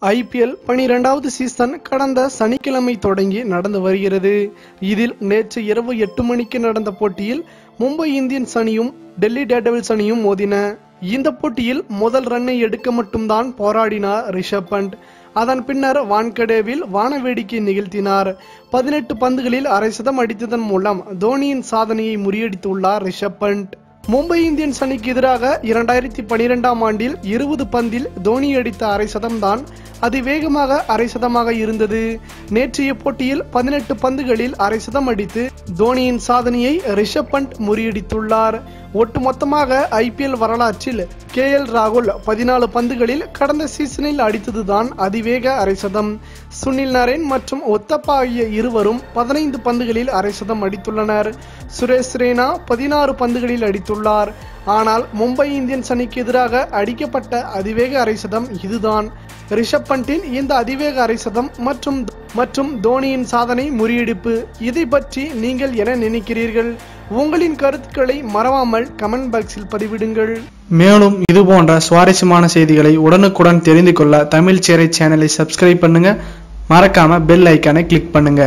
IPL 12வது season கடந்த சனிக்கிழமை தொடங்கி நடந்து வருகிறது. இதில் நேற்று இரவு 8 மணிக்கு நடந்த போட்டியில் மும்பை இந்தியன்ஸ் அணியும் டெல்லி டேர்டெவில்ஸ் அணியும் மோதின. இந்த போட்டியில் முதல் ரன்னை எடுக்க மட்டும்தான் போராடினார் ரிஷப் பண்ட். அதன் பின்னர் வான்கடேவில் வானவேடிக்கை நிகழ்த்தினார். 18 பந்துகளில் அரை சதம் அடித்ததன் மூலம் தோனியின் சாதனையை முறியடித்துள்ளார் ரிஷப் பண்ட். மும்பை இந்தியன்ஸ் அணிக்கு எதிராக 2012ஆம் ஆண்டில் 20 பந்தில் தோனி அடித்த அரை சதம்தான் அதிவேகமாக அரை சதமாக இருந்தது. நேற்றைய போட்டியில் 18 பந்துகளில் அரை சதம் அடித்து தோனியின் சாதனையை ரிஷப் பண்ட் முறியடித்துள்ளார். ஒட்டுமொத்தமாக IPL வரலாற்றில் KL ராகுல் 14 பந்துகளில் கடந்த சீசனில் அடித்ததுதான் அதிவேக அரை சதம். சுனில் நரேன் மற்றும் ஒத்தப்பா ஆகிய இருவரும் 15 பந்துகளில் அரை சதம் அடித்துள்ளனர். சுரேஷ் ரெய்னா 16 பந்துகளில் அடித்துள்ளார். ஆனால் மும்பை இந்தியன்ஸ் அணிக்கு எதிராக அடிக்கப்பட்ட அதிவேக அரை சதம் இதுதான். ரிஷப் பண்டின் இந்த அதிவேக அரை சதம் மற்றும் தோனியின் சாதனை முறியடிப்பு, இதை பற்றி நீங்கள் என்ன நினைக்கிறீர்கள்? உங்களின் கருத்துக்களை மறவாமல் கமெண்ட் பாக்ஸில் பதிவிடுங்கள். மேலும் இது போன்ற சுவாரஸ்யமான செய்திகளை உடனுக்குடன் தெரிந்து கொள்ள தமிழ் சேரை சேனலை சப்ஸ்கிரைப் பண்ணுங்க. மறக்காம பெல் ஐக்கானை கிளிக் பண்ணுங்க.